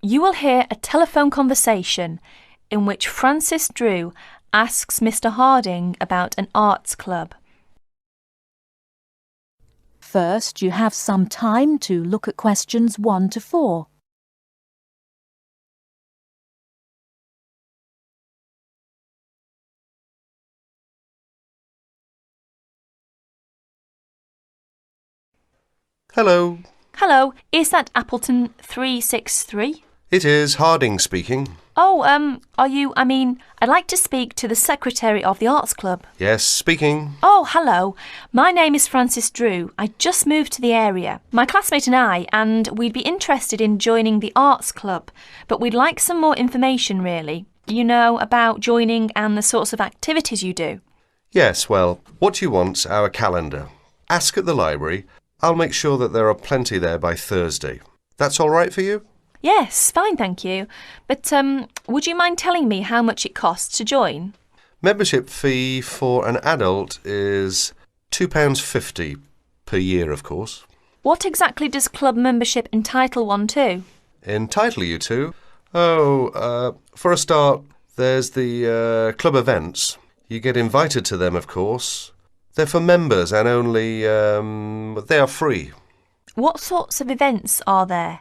You will hear a telephone conversation in which Francis Drew asks Mr. Harding about an arts club. First, you have some time to look at questions 1 to 4. Hello. Hello, is that Appleton 363? It is Harding speaking. Oh, I'd like to speak to the secretary of the arts club. Yes, speaking. Oh, hello. My name is Francis Drew. I just moved to the area. My classmate and we'd be interested in joining the arts club, but we'd like some more information, really. You know, about joining and the sorts of activities you do. Yes, well, what you want's our calendar. Ask at the library. I'll make sure that there are plenty there by Thursday. That's all right for you? Yes, fine, thank you. But would you mind telling me how much it costs to join? Membership fee for an adult is £2.50 per year, of course. What exactly does club membership entitle one to? Entitle you to? For a start, there's the club events. You get invited to them, of course. They're for members and only they are free. What sorts of events are there?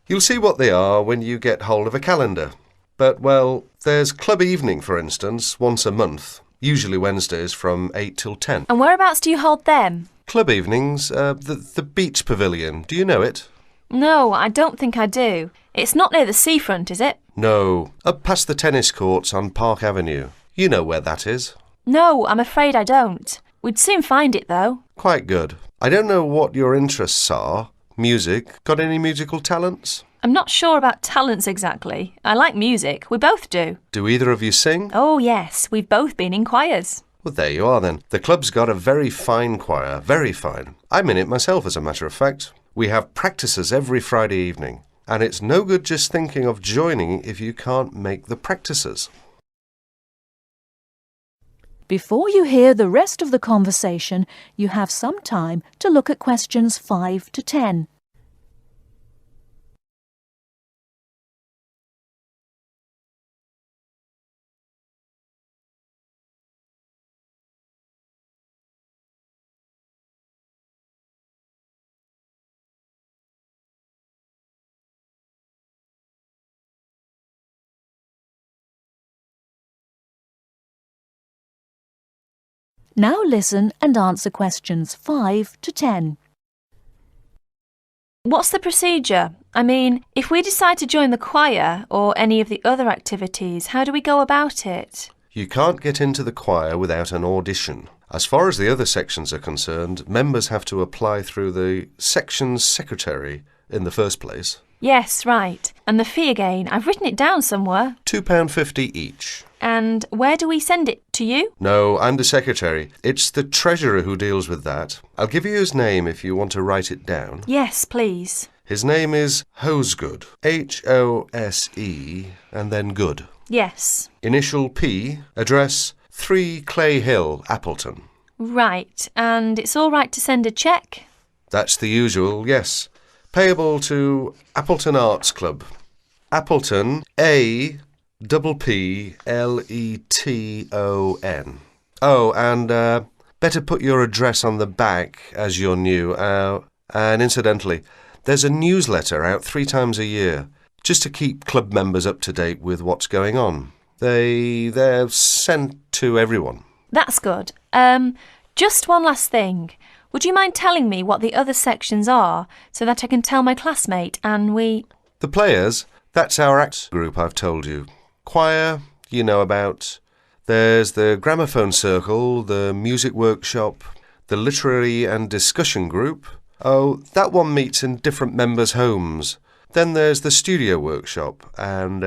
You'll see what they are when you get hold of a calendar. But, well, there's club evening, for instance, once a month, usually Wednesdays from 8 till 10. And whereabouts do you hold them? Club evenings, the beach pavilion. Do you know it? No, I don't think I do. It's not near the seafront, is it? No, up past the tennis courts on Park Avenue. You know where that is. No, I'm afraid I don't. We'd soon find it, though. Quite good. I don't know what your interests are. Music. Got any musical talents? I'm not sure about talents exactly. I like music. We both do. Do either of you sing? Oh, yes. We've both been in choirs. Well, there you are then. The club's got a very fine choir. Very fine. I'm in it myself, as a matter of fact. We have practices every Friday evening. And it's no good just thinking of joining if you can't make the practices. Before you hear the rest of the conversation, you have some time to look at questions 5 to 10. Now listen and answer questions 5 to 10. What's the procedure? If we decide to join the choir or any of the other activities, how do we go about it? You can't get into the choir without an audition. As far as the other sections are concerned, members have to apply through the section's secretary in the first place. Yes, right. And the fee again, I've written it down somewhere. £2.50 each. And where do we send it? To you? No, I'm the secretary. It's the treasurer who deals with that. I'll give you his name if you want to write it down. Yes, please. His name is Hosegood. Hose and then Good. Yes. Initial P, address 3 Clay Hill, Appleton. Right. And it's all right to send a cheque? That's the usual, yes. Payable to Appleton Arts Club. Appleton, APPLETON. Oh, and better put your address on the back as you're new. And incidentally, there's a newsletter out 3 times a year, just to keep club members up to date with what's going on. They're sent to everyone. That's good. Just one last thing. Would you mind telling me what the other sections are so that I can tell my classmate and we... The players, that's our act group I've told you. Choir, you know about. There's the gramophone circle, the music workshop, the literary and discussion group. Oh, that one meets in different members' homes. Then there's the studio workshop and,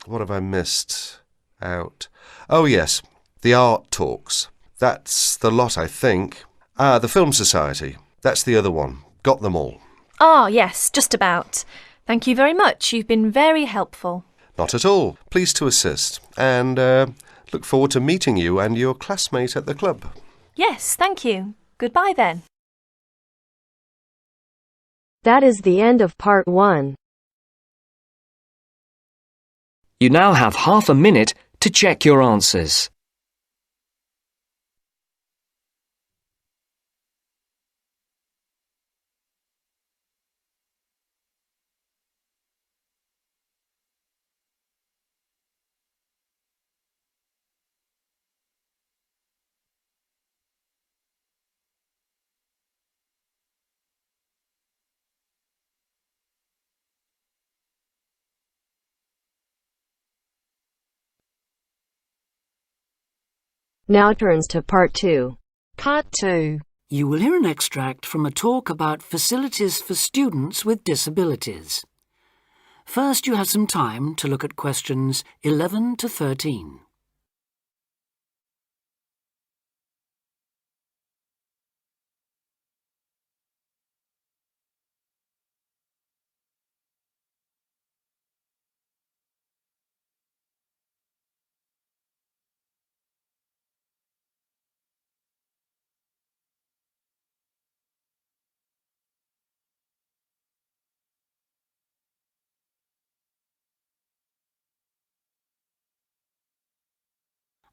what have I missed out? Oh, yes, the art talks. That's the lot, I think. The Film Society. That's the other one. Got them all. Ah, yes, just about. Thank you very much. You've been very helpful. Not at all. Pleased to assist. And look forward to meeting you and your classmate at the club. Yes, thank you. Goodbye then. That is the end of part 1. You now have half a minute to check your answers. Now turns to Part 2. Part 2. You will hear an extract from a talk about facilities for students with disabilities. First, you have some time to look at questions 11 to 13.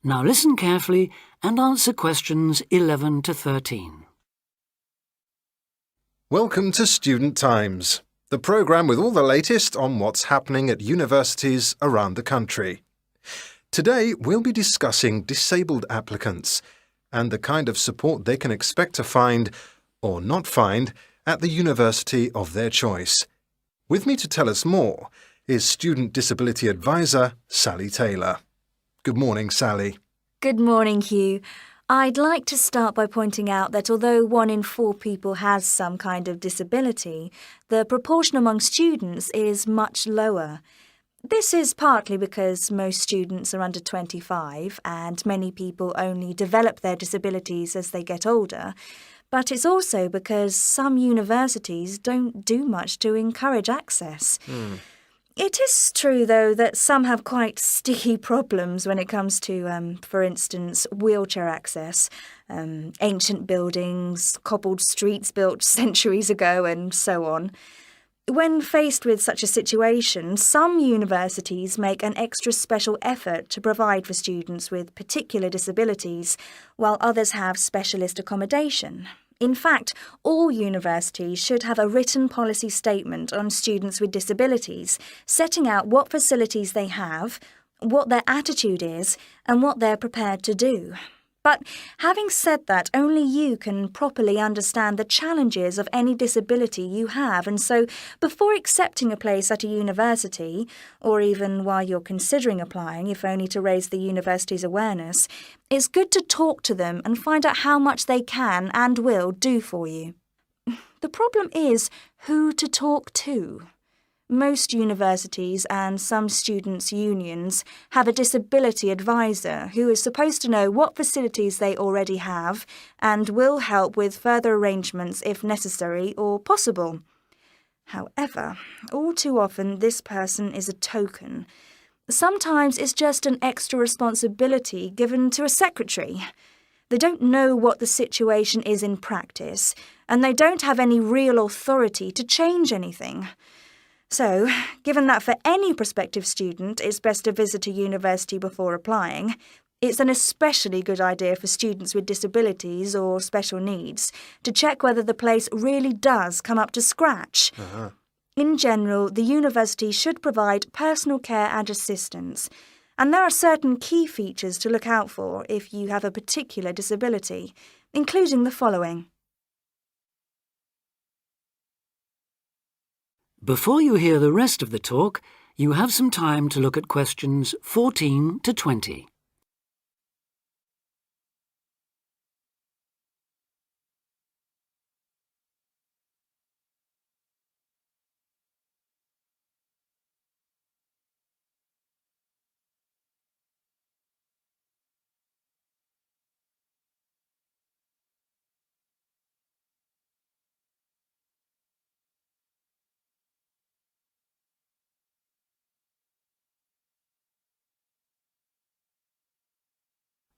Now listen carefully and answer questions 11 to 13. Welcome to Student Times, the programme with all the latest on what's happening at universities around the country. Today we'll be discussing disabled applicants and the kind of support they can expect to find, or not find, at the university of their choice. With me to tell us more is Student Disability Advisor Sally Taylor. Good morning, Sally. Good morning, Hugh. I'd like to start by pointing out that although 1 in 4 people has some kind of disability, the proportion among students is much lower. This is partly because most students are under 25 and many people only develop their disabilities as they get older, but it's also because some universities don't do much to encourage access. It is true, though, that some have quite sticky problems when it comes to, for instance, wheelchair access, ancient buildings, cobbled streets built centuries ago, and so on. When faced with such a situation, some universities make an extra special effort to provide for students with particular disabilities, while others have specialist accommodation. In fact, all universities should have a written policy statement on students with disabilities, setting out what facilities they have, what their attitude is, and what they're prepared to do. But having said that, only you can properly understand the challenges of any disability you have, and so before accepting a place at a university, or even while you're considering applying, if only to raise the university's awareness, it's good to talk to them and find out how much they can and will do for you. The problem is who to talk to. Most universities and some students' unions have a disability advisor who is supposed to know what facilities they already have and will help with further arrangements if necessary or possible. However, all too often this person is a token. Sometimes it's just an extra responsibility given to a secretary. They don't know what the situation is in practice, and they don't have any real authority to change anything. So, given that for any prospective student it's best to visit a university before applying, it's an especially good idea for students with disabilities or special needs to check whether the place really does come up to scratch. In general, the university should provide personal care and assistance, and there are certain key features to look out for if you have a particular disability, including the following. Before you hear the rest of the talk, you have some time to look at questions 14 to 20.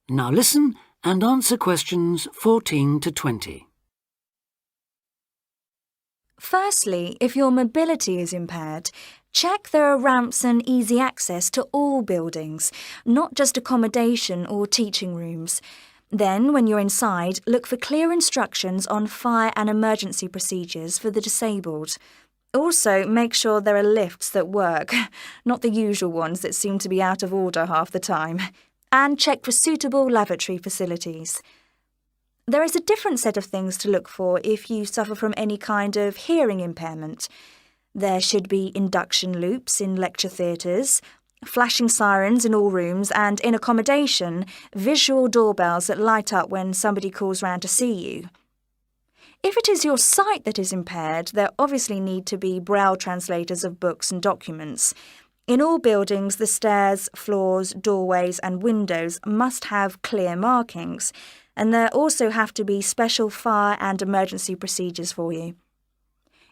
Now listen and answer questions 14 to 20. Firstly, if your mobility is impaired, Check there are ramps and easy access to all buildings, not just accommodation or teaching rooms. Then, when you're inside, look for clear instructions on fire and emergency procedures for the disabled. Also, make sure there are lifts that work, not the usual ones that seem to be out of order half the time. And check for suitable lavatory facilities. There is a different set of things to look for if you suffer from any kind of hearing impairment. There should be induction loops in lecture theatres, flashing sirens in all rooms, and in accommodation, visual doorbells that light up when somebody calls round to see you. If it is your sight that is impaired, there obviously need to be braille translators of books and documents. In all buildings, the stairs, floors, doorways and windows must have clear markings, and there also have to be special fire and emergency procedures for you.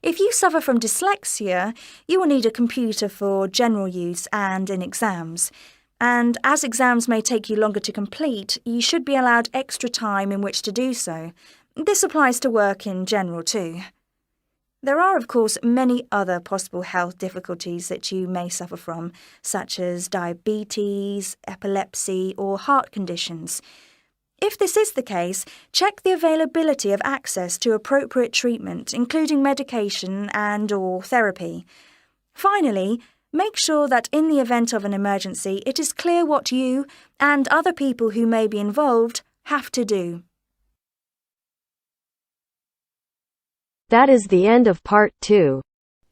If you suffer from dyslexia, you will need a computer for general use and in exams. And as exams may take you longer to complete, you should be allowed extra time in which to do so. This applies to work in general too. There are, of course, many other possible health difficulties that you may suffer from, such as diabetes, epilepsy, or heart conditions. If this is the case, check the availability of access to appropriate treatment, including medication and/or therapy. Finally, make sure that in the event of an emergency, it is clear what you and other people who may be involved have to do. That is the end of part 2.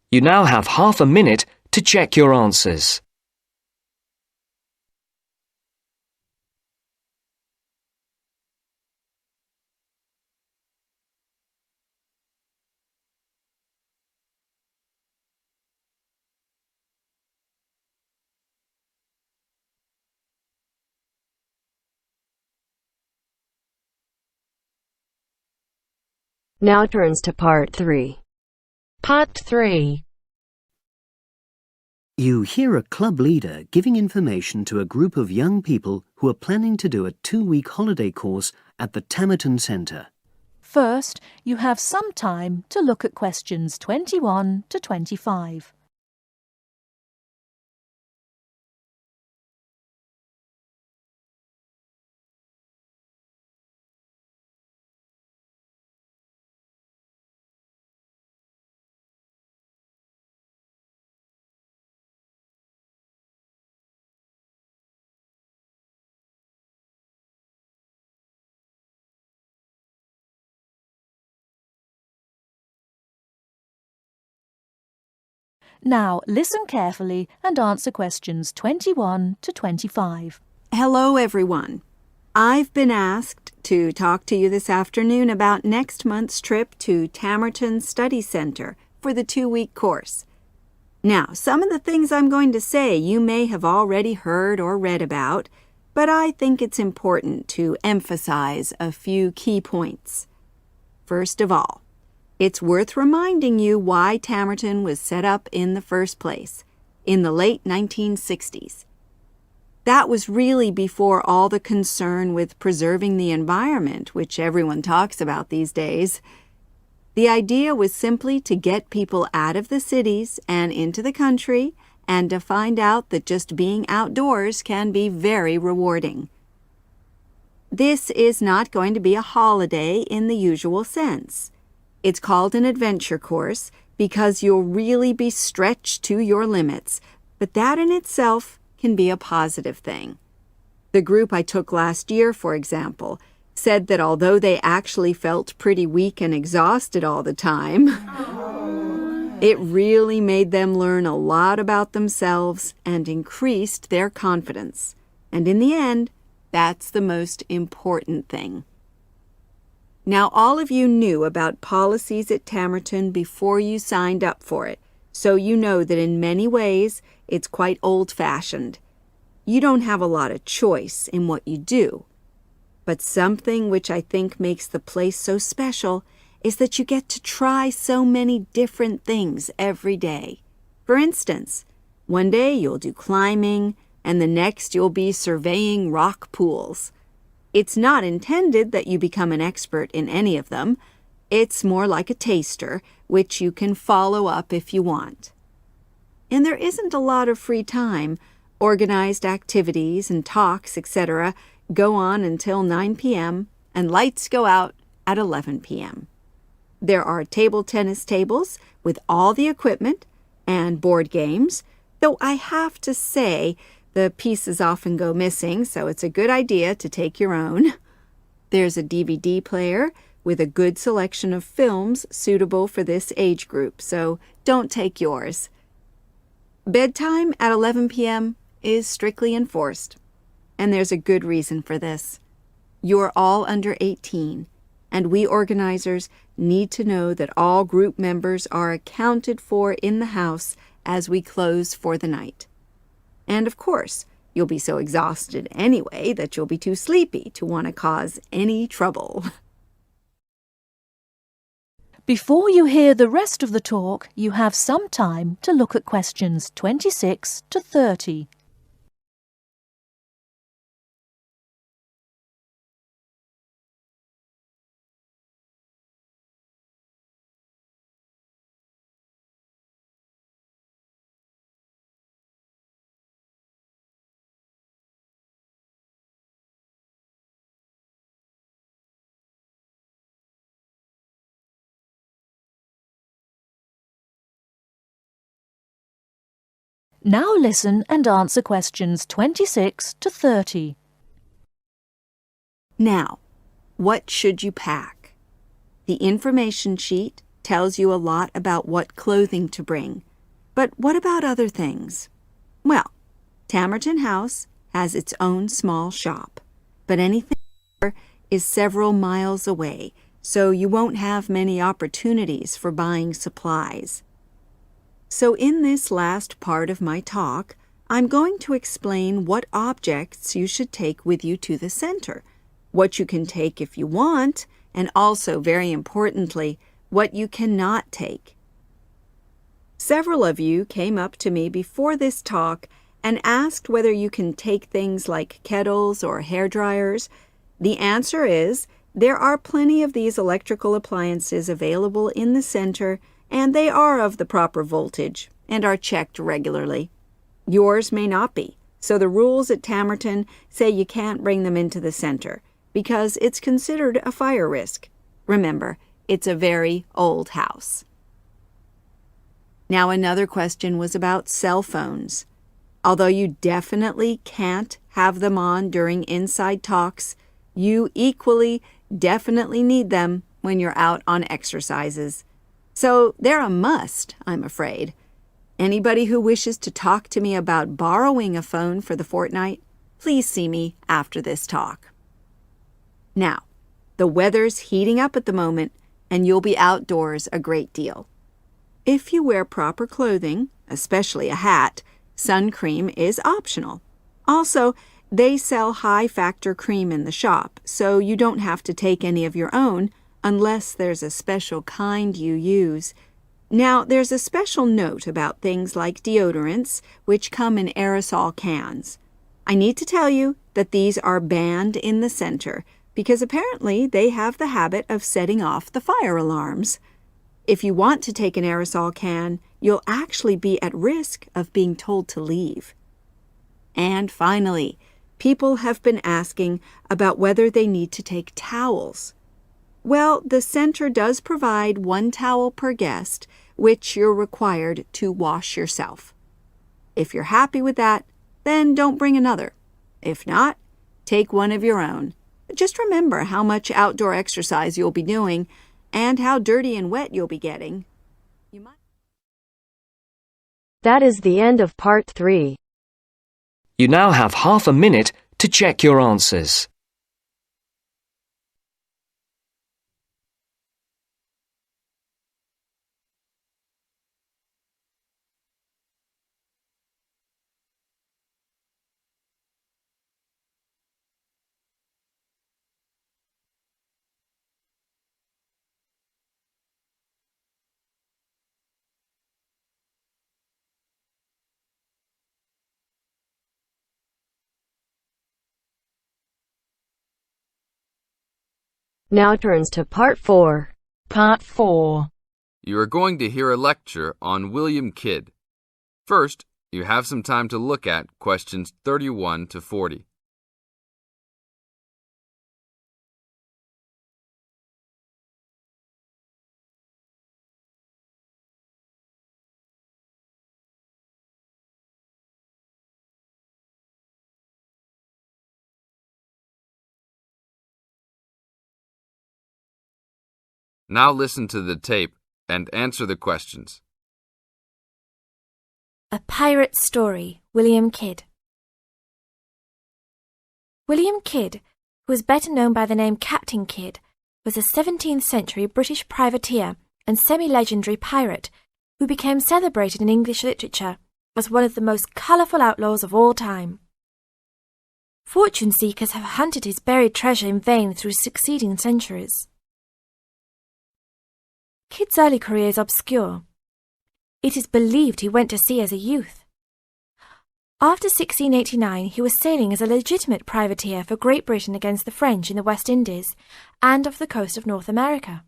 You now have half a minute to check your answers. Now turns to part 3. Part 3. You hear a club leader giving information to a group of young people who are planning to do a 2-week holiday course at the Tamerton Centre. First, you have some time to look at questions 21 to 25. Now, listen carefully and answer questions 21 to 25. Hello, everyone. I've been asked to talk to you this afternoon about next month's trip to Tamerton Study Centre for the 2-week course. Now, some of the things I'm going to say you may have already heard or read about, but I think it's important to emphasize a few key points. First of all, it's worth reminding you why Tamerton was set up in the first place, in the late 1960s. That was really before all the concern with preserving the environment, which everyone talks about these days. The idea was simply to get people out of the cities and into the country, and to find out that just being outdoors can be very rewarding. This is not going to be a holiday in the usual sense. It's called an adventure course because you'll really be stretched to your limits, but that in itself can be a positive thing. The group I took last year, for example, said that although they actually felt pretty weak and exhausted all the time, it really made them learn a lot about themselves and increased their confidence. And in the end, that's the most important thing. Now, all of you knew about policies at Tamerton before you signed up for it, so you know that in many ways it's quite old-fashioned. You don't have a lot of choice in what you do. But something which I think makes the place so special is that you get to try so many different things every day. For instance, one day you'll do climbing, and the next you'll be surveying rock pools. It's not intended that you become an expert in any of them. It's more like a taster, which you can follow up if you want. and there isn't a lot of free time. Organized activities and talks, etc., go on until 9 p.m., and lights go out at 11 p.m. There are table tennis tables with all the equipment and board games, though I have to say the pieces often go missing, so it's a good idea to take your own. There's a DVD player with a good selection of films suitable for this age group, so don't take yours. Bedtime at 11 p.m. is strictly enforced, and there's a good reason for this. You're all under 18, and we organizers need to know that all group members are accounted for in the house as we close for the night. And of course, you'll be so exhausted anyway that you'll be too sleepy to want to cause any trouble. Before you hear the rest of the talk, you have some time to look at questions 26 to 30. Now listen and answer questions 26 to 30. Now, what should you pack? The information sheet tells you a lot about what clothing to bring. But what about other things? Well, Tamerton House has its own small shop, but anything there is several miles away, so you won't have many opportunities for buying supplies. So in this last part of my talk, I'm going to explain what objects you should take with you to the center, what you can take if you want, and also, very importantly, what you cannot take. Several of you came up to me before this talk and asked whether you can take things like kettles or hair dryers. The answer is there are plenty of these electrical appliances available in the center, and they are of the proper voltage and are checked regularly. Yours may not be, so the rules at Tamerton say you can't bring them into the center because it's considered a fire risk. Remember, it's a very old house. Now, another question was about cell phones. Although you definitely can't have them on during inside talks, you equally definitely need them when you're out on exercises. So they're a must, I'm afraid. Anybody who wishes to talk to me about borrowing a phone for the fortnight, please see me after this talk. Now, the weather's heating up at the moment, and you'll be outdoors a great deal. If you wear proper clothing, especially a hat, sun cream is optional. Also, they sell high-factor cream in the shop, so you don't have to take any of your own unless there's a special kind you use. Now, there's a special note about things like deodorants, which come in aerosol cans. I need to tell you that these are banned in the center because apparently they have the habit of setting off the fire alarms. If you want to take an aerosol can, you'll actually be at risk of being told to leave. And finally, people have been asking about whether they need to take towels. Well, the center does provide 1 towel per guest, which you're required to wash yourself. If you're happy with that, then don't bring another. If not, take one of your own. Just remember how much outdoor exercise you'll be doing and how dirty and wet you'll be getting. That is the end of part 3. You now have half a minute to check your answers. Now turns to part 4. Part 4. You are going to hear a lecture on William Kidd. First, you have some time to look at questions 31 to 40. Now listen to the tape and answer the questions. A Pirate Story, William Kidd. William Kidd, who was better known by the name Captain Kidd, was a 17th century British privateer and semi-legendary pirate who became celebrated in English literature as one of the most colourful outlaws of all time. Fortune seekers have hunted his buried treasure in vain through succeeding centuries. Kidd's early career is obscure. It is believed he went to sea as a youth. After 1689, he was sailing as a legitimate privateer for Great Britain against the French in the West Indies and off the coast of North America.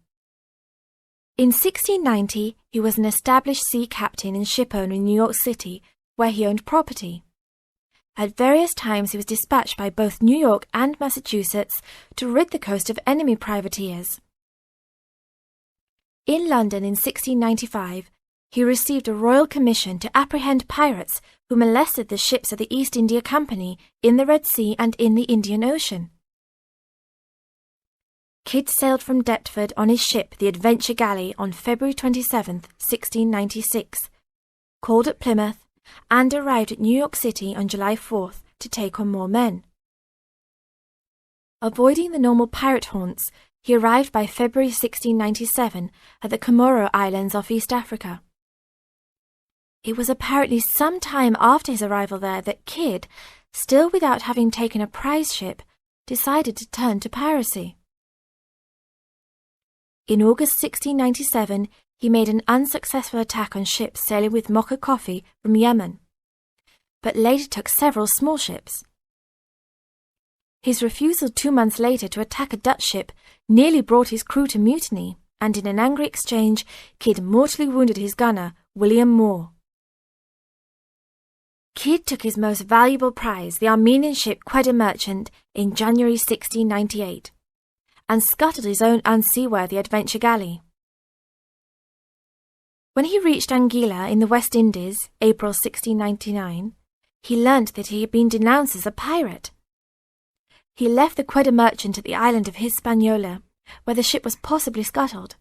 In 1690, he was an established sea captain and shipowner in New York City, where he owned property. At various times, he was dispatched by both New York and Massachusetts to rid the coast of enemy privateers. In London in 1695, he received a royal commission to apprehend pirates who molested the ships of the East India Company in the Red Sea and in the Indian Ocean. Kidd sailed from Deptford on his ship, the Adventure Galley, on February 27, 1696, called at Plymouth, and arrived at New York City on July 4th to take on more men. Avoiding the normal pirate haunts, he arrived by February 1697 at the Comoro Islands off East Africa. It was apparently some time after his arrival there that Kidd, still without having taken a prize ship, decided to turn to piracy. In August 1697, he made an unsuccessful attack on ships sailing with mocha coffee from Yemen, but later took several small ships. His refusal 2 months later to attack a Dutch ship nearly brought his crew to mutiny, and in an angry exchange, Kidd mortally wounded his gunner, William Moore. Kidd took his most valuable prize, the Armenian ship Quedda Merchant, in January 1698, and scuttled his own unseaworthy Adventure Galley. When he reached Anguilla in the West Indies, April 1699, he learnt that he had been denounced as a pirate. He left the Quedda Merchant at the island of Hispaniola, where the ship was possibly scuttled.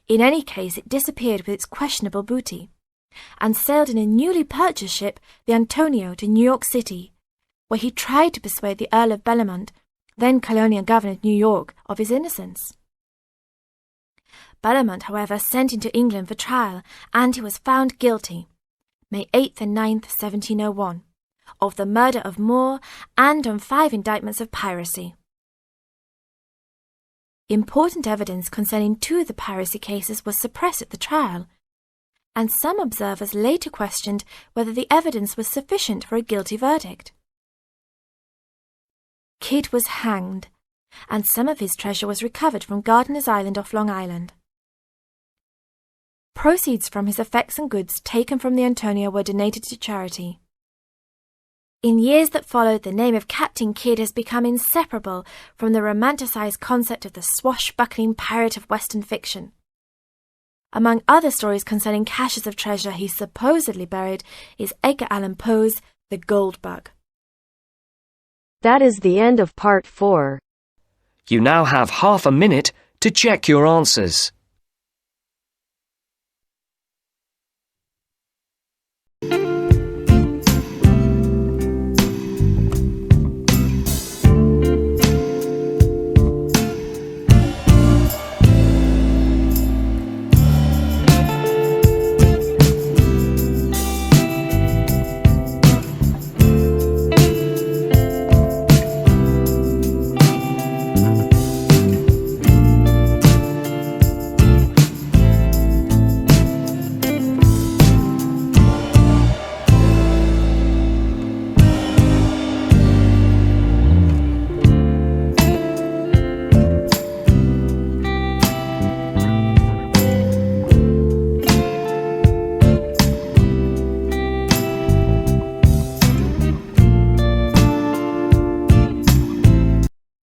In any case, it disappeared with its questionable booty, and sailed in a newly purchased ship, the Antonio, to New York City, where he tried to persuade the Earl of Bellomont, then colonial governor of New York, of his innocence. Bellomont, however, sent him to England for trial, and he was found guilty, May 8th and 9th, 1701, of the murder of Moore and on 5 indictments of piracy. Important evidence concerning 2 of the piracy cases was suppressed at the trial, and some observers later questioned whether the evidence was sufficient for a guilty verdict. Kidd was hanged, and some of his treasure was recovered from Gardiner's Island off Long Island. Proceeds from his effects and goods taken from the Antonio were donated to charity. In years that followed, the name of Captain Kidd has become inseparable from the romanticized concept of the swashbuckling pirate of Western fiction. Among other stories concerning caches of treasure he supposedly buried is Edgar Allan Poe's The Gold Bug. That is the end of part 4. You now have half a minute to check your answers.